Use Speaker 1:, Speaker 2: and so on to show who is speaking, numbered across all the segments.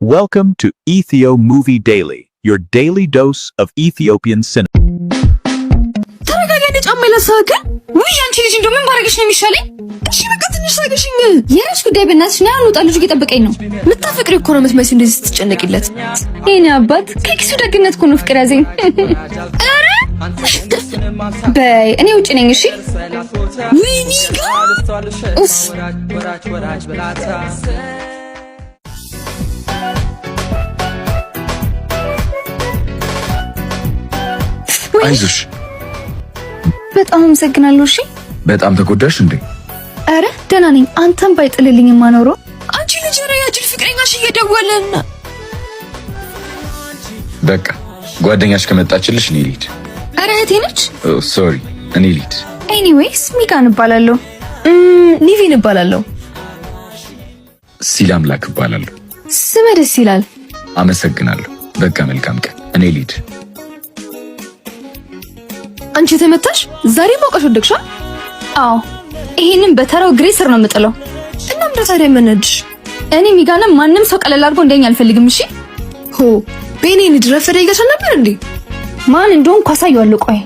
Speaker 1: Welcome to Ethio Movie Daily, your daily dose of Ethiopian cinema.
Speaker 2: ተረጋጋኝ ጫማዬ ለሳከ ወይ አንቺ ልጅ እንደው ምን ባረግሽ ነው የሚሻለኝ? እሺ በቃ ትንሽ ሳገሽኝ። የራስ ጉዳይ በእናትሽ ነው ያሉጣ ልጅ እየጠበቀኝ ነው። ምታፈቅሪ እኮ ነው የምትመስይ እንደዚህ ስትጨነቂለት። የኔ አባት ከኪሱ ደግነት እኮ ነው ፍቅር ያዘኝ። ኧረ በይ እኔ ውጪ ነኝ። እሺ ወይኔ ኡስ
Speaker 3: አይዞሽ።
Speaker 2: በጣም አመሰግናለሁ። እሺ
Speaker 3: በጣም ተጎዳሽ እንዴ?
Speaker 2: አረ ደህና ነኝ። አንተም ባይጥልልኝ ማኖሮ አንቺ ልጅ ኧረ ያጅል ፍቅረኛሽ እየደወለን።
Speaker 3: በቃ ጓደኛሽ ከመጣችልሽ እኔ ልሂድ።
Speaker 2: አረ እህቴ ነች።
Speaker 3: ሶሪ እኔ ልሂድ።
Speaker 2: ኤኒዌይስ ሚጋን እባላለሁ። ኒቪን እባላለሁ።
Speaker 3: ሲላምላክ እባላለሁ።
Speaker 2: ስም ደስ ይላል።
Speaker 3: አመሰግናለሁ። በቃ መልካም ቀን። እኔ ልሂድ።
Speaker 2: አንቺ ተመታሽ? ዛሬ ሞቀሽ ወደቅሻ? አዎ ይሄንን በተራው ግሬ ስር ነው የምጥለው። እና ምን ታዲያ መነድሽ? እኔ ሚጋንም ማንም ሰው ቀለል አድርጎ እንደኛ አልፈልግም። እሺ ሆ ቤኔን ድረፈደ ይገሻ ነበር እንዴ? ማን እንደሆን ካሳየዋለሁ። ቆይ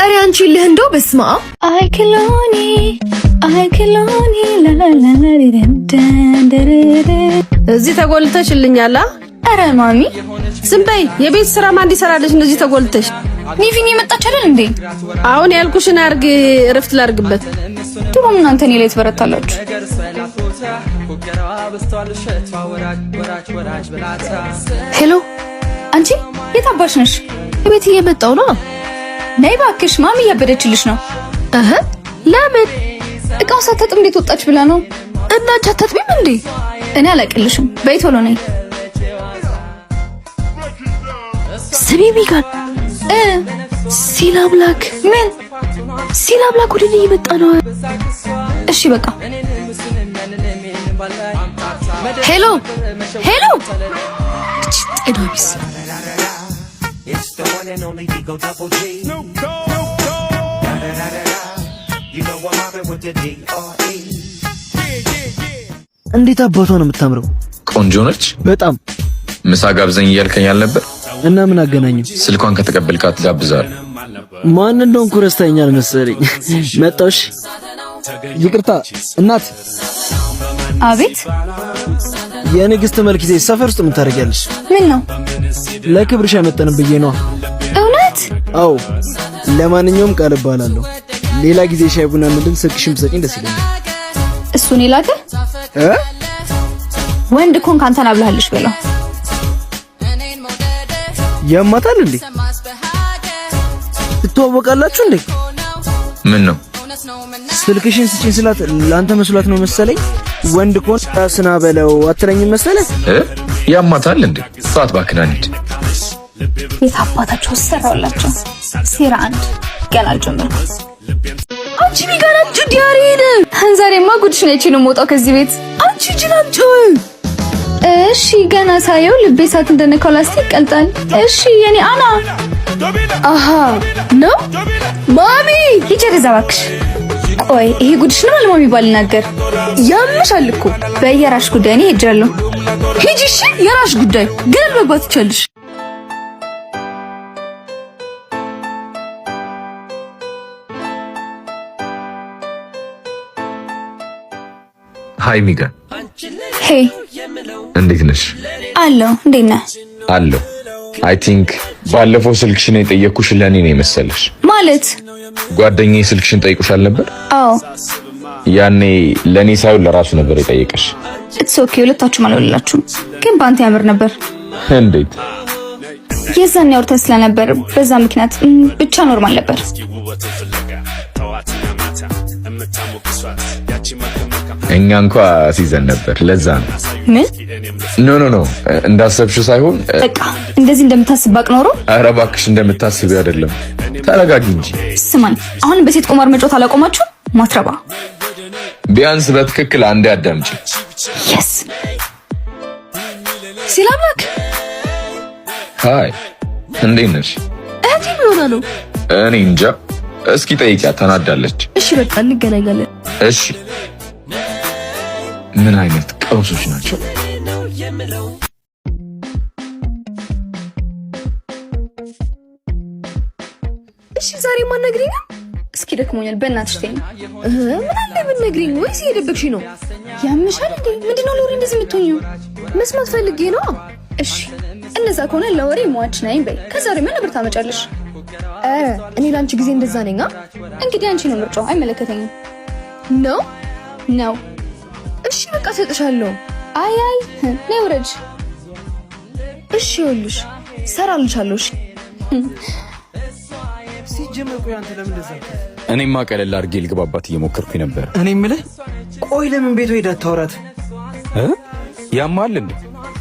Speaker 2: አሬ አንቺ ልህ እንደው በስማ አይክሎኒ እዚህ ተጎልተሽልኛላ። አረ ማሚ ዝም በይ። የቤት ስራ ማን እንዲሰራልሽ እንደዚህ ተጎልተሽ? ኒቪን የመጣች አይደል እንዴ? አሁን ያልኩሽን አርግ፣ እረፍት ላርግበት። ጥሩ እናንተ እኔ ላይ ትበረታላችሁ። ሄሎ አንቺ የት አባሽ ነሽ? ቤት እየመጣው ነው። ነይ እባክሽ፣ ማሚ እያበደችልሽ ነው። ለምን? እቃው ሳታጥብ እንዴት ወጣች ብላ ነው። እና አንቺ አታጥቢም እንዴ? እኔ አላቅልሽም። በይ ቶሎ ነይ። ስሚ ሚጋን ሲላምላክ ምን ሲላምላክ ወደ እኔ እየመጣ ነው። እሺ በቃ ሄሎ ሄሎ ጤናቢስ
Speaker 4: እንዴት አባቷ ነው የምታምረው።
Speaker 3: ቆንጆ ነች በጣም። ምሳ ጋብዘኝ እያልከኝ አልነበር?
Speaker 4: እና ምን አገናኘው?
Speaker 3: ስልኳን ከተቀበልካት ጋብዛለሁ።
Speaker 4: ማን እንደሆንኩ ረስተኸኛል መሰለኝ። መጣሽ። ይቅርታ እናት።
Speaker 2: አቤት።
Speaker 4: የንግስት መልክ ይዘሽ ሰፈር ውስጥ ምን ታደርጊያለሽ?
Speaker 2: ምን ነው?
Speaker 4: ለክብርሽ አይመጠንም ብዬ ነው።
Speaker 2: እውነት?
Speaker 4: አዎ። ለማንኛውም ቃል እባላለሁ። ሌላ ጊዜ ሻይ ቡና እንድን ስልክሽም ብትሰጪኝ ደስ ይለኛል።
Speaker 2: እሱን ይላከ ወንድ ኮን ካንተና ብለሃልሽ በለው።
Speaker 4: ያማታል እንዴ? ትተዋወቃላችሁ እንዴ?
Speaker 3: ምን ነው?
Speaker 4: ስልክሽን ስጪኝ ስላት ላንተ መስሏት ነው መሰለኝ። ወንድ ኮን ታስና በለው አትለኝም መሰለህ?
Speaker 3: ያማታል እንዴ? ሰዓት ባክናንድ
Speaker 2: የታባታቸው ሰራውላቸው ሴራ አንድ ገና አልጀመርኩም። አንቺ ሚጋራጭ ዲያሪን አንዛሬማ ጉድሽ ነች ነው የምወጣው ከዚህ ቤት። አንቺ ጅላምጪ። እሺ ገና ሳየው ልቤ ሳት እንደነካው ላስቲክ ቀልጣል። እሺ የኔ አና አሃ ነው ማሚ ሂጂ ከዛ እባክሽ። ቆይ ይሄ ጉድሽ ነው አልማሚ ባልናገር ያምሻል እኮ። በየራሽ ጉዳይ እኔ ሄጃለሁ። ሂጂ እሺ የራሽ ጉዳይ ግን መግባት ይቻልሽ።
Speaker 3: ሃይ ሚጋን።
Speaker 2: ሄይ
Speaker 3: እንዴት ነሽ?
Speaker 2: አለሁ። እንዴት ነህ?
Speaker 3: አለሁ። አይ ቲንክ ባለፈው ስልክሽን የጠየኩሽ ለኔ ነው የመሰለሽ።
Speaker 2: ማለት
Speaker 3: ጓደኛዬ ስልክሽን ጠይቁሻል ነበር?
Speaker 2: አዎ።
Speaker 3: ያኔ ለኔ ሳይሆን ለራሱ ነበር የጠየቀሽ።
Speaker 2: ኢትስ ኦኬ። ሁለታችሁም አልወለላችሁም፣ ግን ባንተ ያምር ነበር።
Speaker 3: እንዴት?
Speaker 2: የዛኔ አውርተን ስለነበር በዛ ምክንያት ብቻ ኖርማል ነበር።
Speaker 3: እኛ እንኳን ሲዘን ነበር፣ ለዛ ነው።
Speaker 2: ምን?
Speaker 3: ኖ እንዳሰብሽው ሳይሆን
Speaker 2: በቃ እንደዚህ እንደምታስብ ባቅ ኖሮ።
Speaker 3: ኧረ እባክሽ እንደምታስቢው አይደለም። ተረጋጊ እንጂ።
Speaker 2: ስማኝ፣ አሁን በሴት ቁማር መጫወት አላቆማችሁ? ማትረባ።
Speaker 3: ቢያንስ በትክክል አንዴ አዳምጪ።
Speaker 2: የስ ሲላምላክ።
Speaker 3: ሃይ እንዴት ነሽ?
Speaker 2: እህቴ ምን ሆና ነው?
Speaker 3: እኔ እንጃ። እስኪ ጠይቂያት፣ ተናዳለች።
Speaker 2: እሺ በቃ እንገናኛለን።
Speaker 3: እሺ ምን አይነት ቀውሶች ናቸው?
Speaker 2: እሺ ዛሬ ማን ነግሪኝ? እስኪ ደክሞኛል በእናትሽ ተይኝ። ምን አለ ብትነግሪኝ ወይስ እየደበቅሽ ነው? ያምሻል እንዴ? ምንድነው ለወሬ እንደዚህ የምትሆኚው? መስማት ፈልጌ ነው። እሺ እንደዛ ከሆነ ለወሬ ሟች ነኝ በይ። ከዛሬ ምን ነበር ታመጫለሽ? እኔ ላንቺ ጊዜ እንደዛ ነኝ። እንግዲህ አንቺ ነው ምርጫው፣ አይመለከተኝም። ነው እሺ በቃ ሰጥሻለሁ። አይ ነይ ውረጅ። እሺ ይኸውልሽ ሰራልሻለሁ። እሺ
Speaker 4: ሲጀመር ቆይ አንተ ለምን እንደዛ?
Speaker 3: እኔማ ቀለል አድርጌ ልግባባት እየሞከርኩኝ ነበር።
Speaker 4: እኔ የምልህ ቆይ ለምን ቤቷ ሄዳ ታወራት?
Speaker 3: ያማል እንዴ?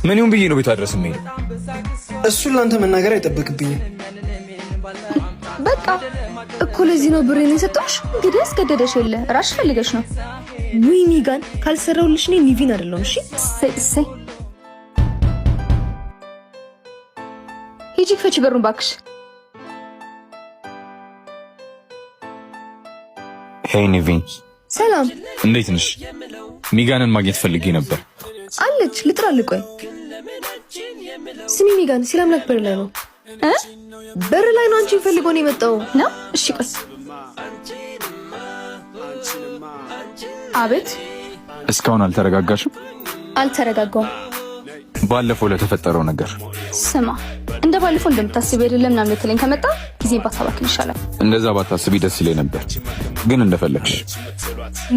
Speaker 3: ምን ይሁን ብዬ ነው ቤቷ ድረስ የምሄደው?
Speaker 4: እሱን ላንተ መናገር አይጠበቅብኝም።
Speaker 2: በቃ እኮ ለዚህ ነው ብሬን የሰጠሁሽ። እንግዲህ አስገደደሽ የለ ራስሽ ፈልገሽ ነው። ውይ ሚጋን ካልሰራውልሽ እኔ ኒቪን አይደለሁም። እሺ እሰይ ሂጂ ክፈቺ በሩን እባክሽ።
Speaker 3: ሄይ ኒቪን።
Speaker 2: ሰላም
Speaker 3: እንዴት ነሽ? ሚጋንን ማግኘት ፈልጌ ነበር።
Speaker 2: አለች ልጥራልህ። ቆይ ስሚ ሚጋን ሲላምላክ በር ላይ ነው። በር ላይ ነው አንቺን ፈልጎ ነው የመጣው ነው። እሺ ቆይ አቤት።
Speaker 3: እስካሁን አልተረጋጋሽም?
Speaker 2: አልተረጋጋውም።
Speaker 3: ባለፈው ለተፈጠረው ነገር
Speaker 2: ስማ፣ እንደ ባለፈው እንደምታስቢ አይደለም ምናምን ልትለኝ ከመጣ ጊዜ ባታባክን ይሻላል።
Speaker 3: እንደዛ ባታስቢ ደስ ይለኝ ነበር፣ ግን እንደፈለግሽ።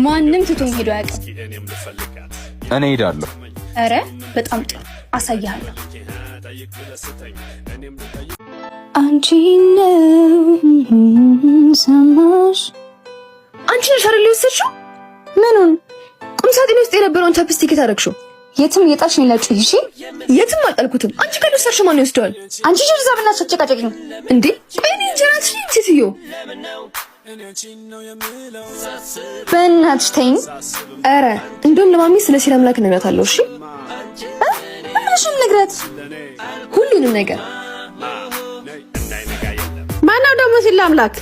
Speaker 2: ማንም ትቶኝ ሄዶ አያውቅም።
Speaker 3: እኔ ሄዳለሁ።
Speaker 2: ኧረ በጣም ጥሩ አሳያለሁ። አንቺ ነው ሰማሽ? አንቺ ነሽ አይደል የወሰድሽው? ምኑን? ቁምሳጥኔ ውስጥ የነበረውን ቻፕስቲክ ታረክሽው? የትም የጣልሽ ነው ላጭ። እሺ የትም አልጣልኩትም። አንቺ ካልወሰድሽ ማን ይወስደዋል? አንቺ ጀርዛ ብናሽ አጨቃጨቅኝ እንዴ? ቆይ እኔ እንጀራትሽ ትትዮ በእናትሽ ተይኝ። ኧረ እንደውም ለማሚ ስለ ሲላምላክ እነግራታለሁ። እሺ ምንሽን ነግራት? ሁሉንም ነገር።
Speaker 5: ማነው ደግሞ ሲላምላክ?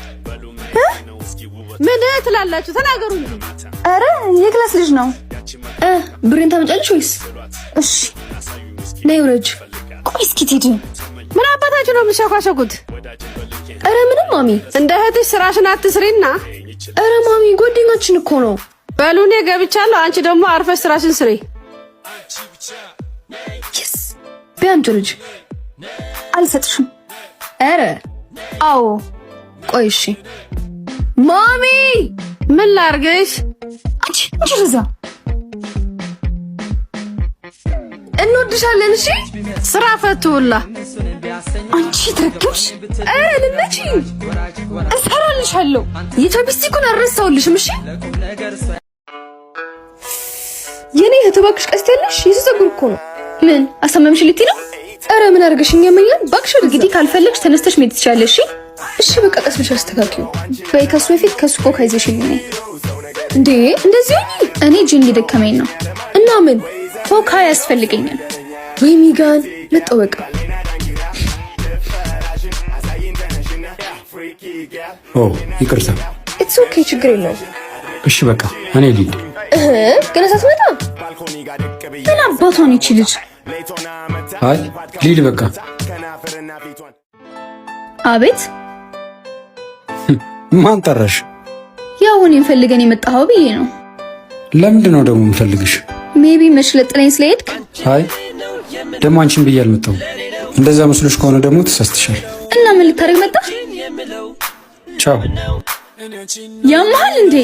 Speaker 5: ምን ትላላችሁ? ተናገሩ እንጂ።
Speaker 2: ኧረ የክላስ ልጅ ነው። ብሬን ታመጫለሽ ወይስ? እሺ ነይ ውረጅ። ቆይ እስኪ ትሄጂ።
Speaker 5: ምን አባታችሁ ነው የምትሸኳሸኩት?
Speaker 2: ኧረ ምንም ማሚ።
Speaker 5: እንደ እህትሽ ስራሽን አትስሪና።
Speaker 2: ኧረ ማሚ ጓደኛችን እኮ ነው።
Speaker 5: በሉ እኔ ገብቻለሁ። አንቺ ደግሞ አርፈሽ ስራሽን ስሪ።
Speaker 2: yes ቢያንቺ ልጅ አልሰጥሽም። ኧረ አዎ ቆይ እሺ ማሚ
Speaker 5: ምን ላርግሽ?
Speaker 2: አንቺ ረዛ እንወድሻለን። እሺ
Speaker 5: ስራ ፈቱላ።
Speaker 2: አንቺ ትረክብሽ። ኧረ ልነቺ እሰራልሻለሁ። የቻፕስቲኩን አልረሳሁልሽም። እሺ የኔ እህት እባክሽ ቀስት ያለሽ የፀጉር እኮ ነው። ምን አሳመምሽ ልትይ ነው? ኧረ ምን አድርገሽኝ ያመኛል። እባክሽ እንግዲህ ካልፈለግሽ ተነስተሽ መሄድ ትችያለሽ። እሺ በቃ ቀስ ብለሽ አስተካክዪው። በይ ከሱ በፊት ከሱቆ ካይዘሽኝ ነኝ እንዴ? እንደዚህ እኔ ጂን እየደከመኝ ነው እና ምን ፎካ ያስፈልገኛል። ወይ ሚጋን መጣሁ። በቃ
Speaker 6: ይቅርታ።
Speaker 2: ኢትስ ኦኬ ችግር የለውም።
Speaker 6: እሺ በቃ እኔ ልሂድ።
Speaker 2: ገና ሳትመጣ ምን አባቷን ይቺ ልጅ።
Speaker 6: አይ ልሂድ በቃ።
Speaker 2: አቤት
Speaker 6: ማን ጠራሽ?
Speaker 2: ያው እኔን ፈልገን የመጣኸው ብዬ ነው።
Speaker 6: ለምንድን ነው ደግሞ የምፈልግሽ?
Speaker 2: ሜቢ መሽለጥለኝ ስለሄድክ።
Speaker 6: አይ ደግሞ አንቺን ብዬ አልመጣሁም። እንደዛ መስሎሽ ከሆነ ደግሞ ተሳስተሻል።
Speaker 2: እና ምን ልታደርግ መጣ?
Speaker 6: ቻው።
Speaker 2: ያማል እንዴ?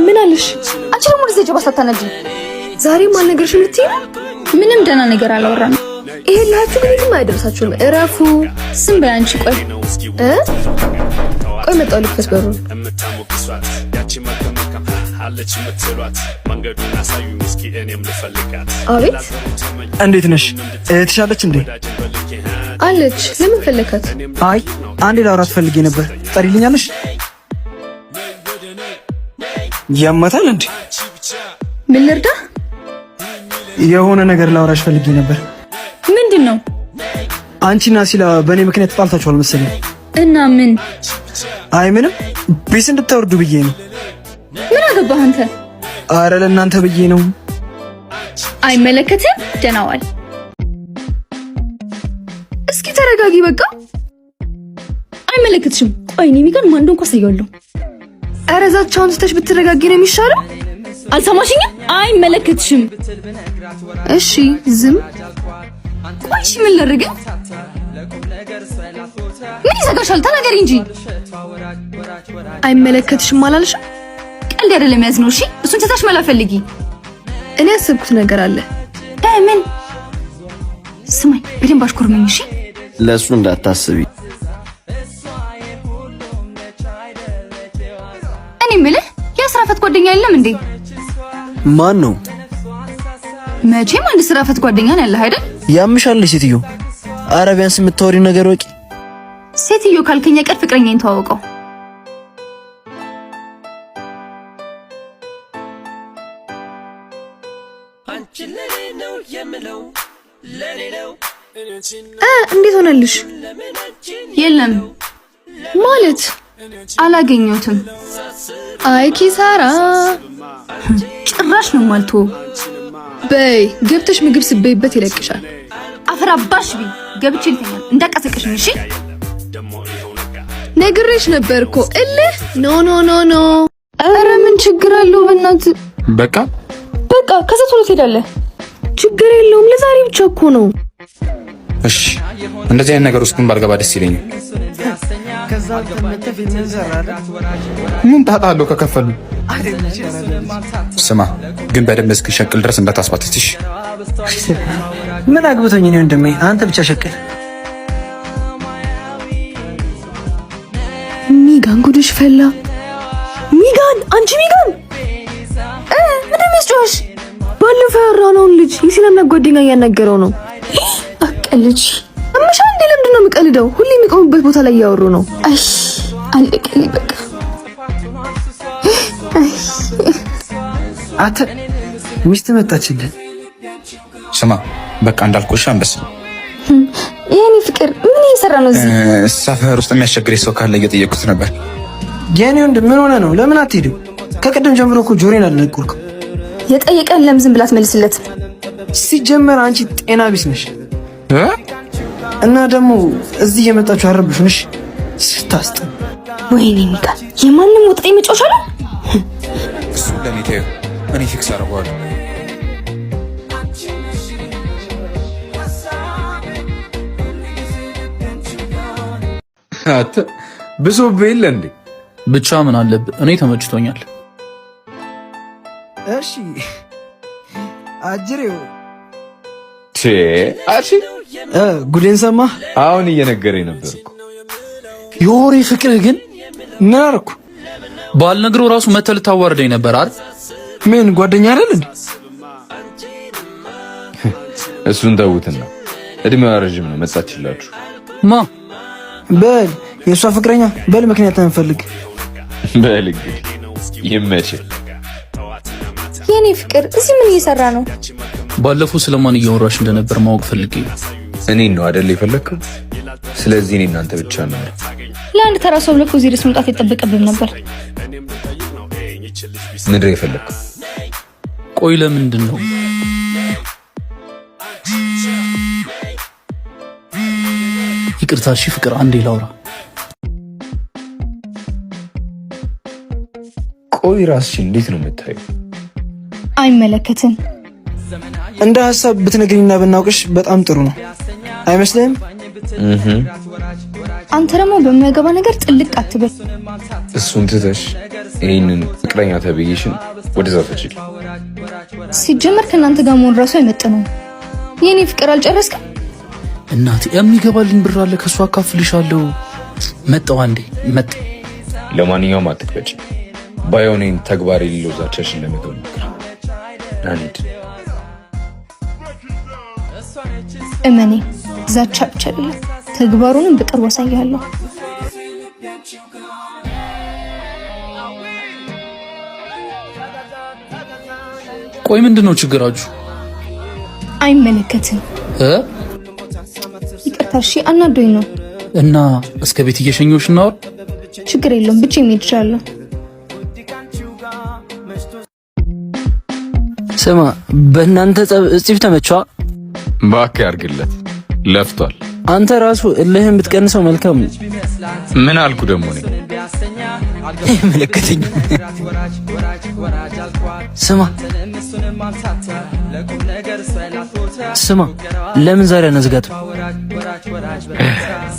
Speaker 2: ምን አለሽ? አንቺ ደግሞ ወደዚህ ጀባ ሳታነጂ ዛሬም አልነገርሽም ልትይ ነው? ምንም ደህና ነገር አላወራንም። ይሄ ላችሁ ግን የትም አይደርሳችሁም። እረፉ። ስም በይ አንቺ። ቆይ መጣሁ ልክፈት በሩን። አቤት
Speaker 4: እንዴት ነሽ? እህትሽ አለች እንዴ?
Speaker 2: አለች። ለምን ፈለካት?
Speaker 4: አይ አንዴ ላውራት ፈልጌ ነበር። ጠሪልኛለሽ? ያማታል እንዴ?
Speaker 2: ምን ልርዳ?
Speaker 4: የሆነ ነገር ላውራሽ ፈልጌ ነበር።
Speaker 2: ምንድን ነው?
Speaker 4: አንቺና ሲላ በእኔ ምክንያት ተጣልታችኋል መሰለኝ።
Speaker 2: እና ምን?
Speaker 4: አይ ምንም፣ ቤት እንድታወርዱ ብዬ ነው።
Speaker 2: ምን አገባህ አንተ?
Speaker 4: አረ ለእናንተ ብዬ ነው።
Speaker 2: አይመለከትም። ደህና ዋል። እስኪ ተረጋጊ በቃ። አይመለከትሽም። ቆይ እኔ ሚጋን ማን እንደሆንኩ አሳያለሁ። ኧረ ዛቻውን ትተሽ ብትረጋጊ ነው የሚሻለው። አልሰማሽኝም? አይመለከትሽም። እሺ ዝም። ቆይ እሺ ምን ላድርግ? ምን ይዘጋሻል? ተናገሪ እንጂ። አይመለከትሽም አላልሽም? ቀልድ አይደለም ያዝነው። እሺ እሱን ትተሽ መላ ፈልጊ። እኔ ያሰብኩት ነገር አለ። ምን? ስማኝ በደንብ አሽኮርመኝ። እሺ
Speaker 4: ለሱ እንዳታስቢ።
Speaker 2: እኔ የምልህ የስራ ፈት ጓደኛ የለም እንዴ?
Speaker 4: ማን ነው?
Speaker 2: መቼም አንድ ስራ ፈት ጓደኛ ነው ያለህ አይደል?
Speaker 4: ያምሻል ሴትዮ። ኧረ ቢያንስ የምታወሪው ነገር ወቂ።
Speaker 2: ሴትዮ ካልከኛ ቀር ፍቅረኛዬን ተዋወቀው። እንዴት ሆነልሽ? የለም ማለት አላገኘሁትም። አይ ኪሳራ። ጭራሽ ነው ማልቶ። በይ ገብተሽ ምግብ ስበይበት ይለቅሻል። አፈር አባሽ ቢ ገብቼ ልተኛል እንዳቀሰቀሽኝ። እሺ ነግሬሽ ነበር እኮ እልህ። ኖ ኖ ኖ ኖ። ኧረ ምን ችግር አለው በእናትህ።
Speaker 3: በቃ
Speaker 2: ከዛ ቶሎ ትሄዳለህ። ችግር የለውም ለዛሬ ብቻ እኮ ነው።
Speaker 3: እሺ እንደዚህ አይነት ነገር ውስጥ ግን ባልገባ ደስ ይለኛል። ምን ጣጣ አለው ከከፈሉ? ስማ ግን በደንብ እስኪሸቅል ድረስ እንዳታስባትሽ።
Speaker 4: ምን አግብቶኝ ነው እንደሜ? አንተ ብቻ ሸቅል።
Speaker 2: ሚጋን ጉድሽ ፈላ። ሚጋን አንቺ ሚጋን ምን መስሎሽ? ባለፈው ያወራነውን ልጅ የሲናና ጓደኛ እያናገረው ነው። አቀልጂ አምሻ እንዴ? ለምንድን ነው የምቀልደው? ሁሌ የሚቆምበት ቦታ ላይ እያወሩ ነው። አይ አለቀልኝ በቃ።
Speaker 4: አተ ሚስት መጣችልኝ።
Speaker 3: ስማ በቃ እንዳልኩሽ አንበስ
Speaker 2: የኔ ፍቅር ምን እየሰራ ነው እዚህ?
Speaker 3: ሰፈር ውስጥ የሚያስቸግረኝ ሰው ካለ እየጠየኩት ነበር።
Speaker 4: የኔ ወንድ ምን ሆነ ነው? ለምን አትሄድም? ከቀደም ጀምሮ እኮ ጆሮዬን አልነቁርኩም።
Speaker 2: የጠየቀን ለምን ዝም ብላት መልስለት?
Speaker 4: ሲጀመር አንቺ ጤና ቢስ ነሽ። እና ደግሞ እዚህ የመጣችሁ አረብሹንሽ ስታስጥ።
Speaker 2: ወይኔ ሚጋን የማንም ወጣ መጫወቻ ነው
Speaker 3: እሱ። ለኔ ተይው፣ እኔ ፊክስ አደርገዋለሁ። አት ብዙ ቤል እንዴ?
Speaker 7: ብቻ ምን አለብህ? እኔ ተመችቶኛል።
Speaker 4: እሺ አጅሬው
Speaker 3: አሺ
Speaker 4: ጉዴን ሰማ።
Speaker 3: አሁን እየነገረኝ ነበር እኮ
Speaker 7: የወሬ ፍቅርህ ግን
Speaker 4: ምን አደረኩ?
Speaker 7: ባልነግረው ራሱ መተህ ልታዋርደኝ ነበር አይደል?
Speaker 4: ምን ጓደኛ አይደል እንዴ?
Speaker 3: እሱን ተውትና እድሜዋ ረጅም ነው። መጻችላችሁ
Speaker 7: ማ
Speaker 4: በል የሷ ፍቅረኛ በል ምክንያት አንፈልግ።
Speaker 3: በል እንግዲህ ይመችል።
Speaker 2: የኔ ፍቅር እዚህ ምን እየሰራ ነው?
Speaker 7: ባለፈው ስለማን እያወራሽ እንደነበር ማወቅ ፈልጌ።
Speaker 3: እኔን ነው አይደል የፈለከው? ስለዚህ እኔ እናንተ ብቻ ነው።
Speaker 2: ለአንድ ተራ ሰው ብለህ እዚህ ድረስ መምጣት የጠበቀብን ነበር።
Speaker 3: ምንድን ነው የፈለከው?
Speaker 7: ቆይ ለምንድን ነው? ይቅርታ እሺ ፍቅር አንዴ ላውራ።
Speaker 3: ቆይ ራስሽን እንዴት ነው የምታየው?
Speaker 2: አይመለከትም።
Speaker 4: እንደ ሐሳብ ብትነግሪና ብናውቅሽ በጣም ጥሩ ነው አይመስልህም?
Speaker 2: አንተ ደግሞ በማይገባ ነገር ጥልቅ አትበል።
Speaker 3: እሱን ትተሽ ይሄንን ፍቅረኛ ተብዬሽን ወደዛ ተጭል።
Speaker 2: ሲጀመር ከናንተ ጋር መሆን ራሱ አይመጥነውም። የኔ ፍቅር አልጨረስክም?
Speaker 7: እናቴ የሚገባልኝ ብር አለ ከሷ አካፍልሻለሁ። መጣው አንዴ መጣ።
Speaker 3: ለማንኛውም አትቀጭ። ባዮኔን ተግባር የሌለው ዛቻሽን ለመተው ሞክር። አንድ
Speaker 2: እመኔ ዛቻ ብቻ አይደለም ተግባሩንም በቅርቡ አሳያለሁ።
Speaker 7: ቆይ ምንድነው ችግራችሁ?
Speaker 2: አይመለከትም። ይቅርታ እሺ፣ አናዶኝ ነው።
Speaker 7: እና እስከ ቤት እየሸኘሁሽ ነው።
Speaker 2: ችግር የለውም ብቻ መሄድ እችላለሁ።
Speaker 4: ስማ፣ በእናንተ ጸብ እጽፍ ተመቿ።
Speaker 3: እባክህ ያርግለት፣ ለፍቷል።
Speaker 4: አንተ ራሱ እልህን ብትቀንሰው መልካም።
Speaker 3: ምን አልኩ ደግሞ እኔ?
Speaker 4: መለከተኝ። ስማ ለምን ዛሬ አነዝጋቱ?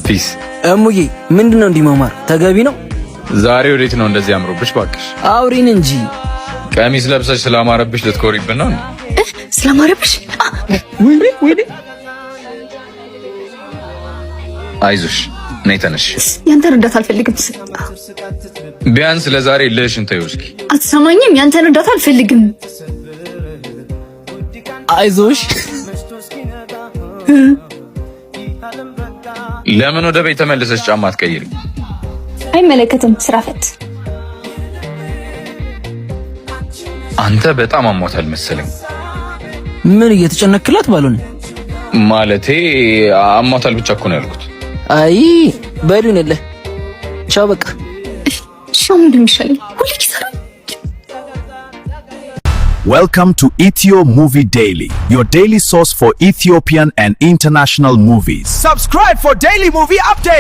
Speaker 3: ፒስ
Speaker 4: እሙዬ ምንድነው እንዲማማር ተገቢ ነው?
Speaker 3: ዛሬ ወዴት ነው እንደዚህ አምሮብሽ? ባክሽ
Speaker 4: አውሪን እንጂ።
Speaker 3: ቀሚስ ለብሰሽ ስላማረብሽ ልትኮሪብን ነው እንዴ?
Speaker 2: ስላማረብሽ?
Speaker 4: ወይኔ
Speaker 3: አይዞሽ ነይ ተነሽ።
Speaker 2: ያንተን እርዳታ አልፈልግም።
Speaker 3: ቢያንስ ለዛሬ ልሽን ተይው እስኪ።
Speaker 2: አትሰማኝም? ያንተን እርዳታ አልፈልግም።
Speaker 4: አይዞሽ።
Speaker 3: ለምን ወደ ቤት ተመለሰሽ ጫማ አትቀይሪ?
Speaker 2: አይመለከትም። ስራ ፈት።
Speaker 3: አንተ በጣም አሟታል መሰለኝ።
Speaker 4: ምን እየተጨነክላት ባልሆነ
Speaker 3: ማለቴ አሟታል ብቻ እኮ ነው ያልኩት።
Speaker 4: አይ በሉንለ ቻው በቃ።
Speaker 2: ሻው ምንድን ይሻላል? ሁሉ ኪሳራ።
Speaker 1: Welcome to Ethio Movie Daily, your daily source for Ethiopian and international movies. Subscribe for daily movie updates.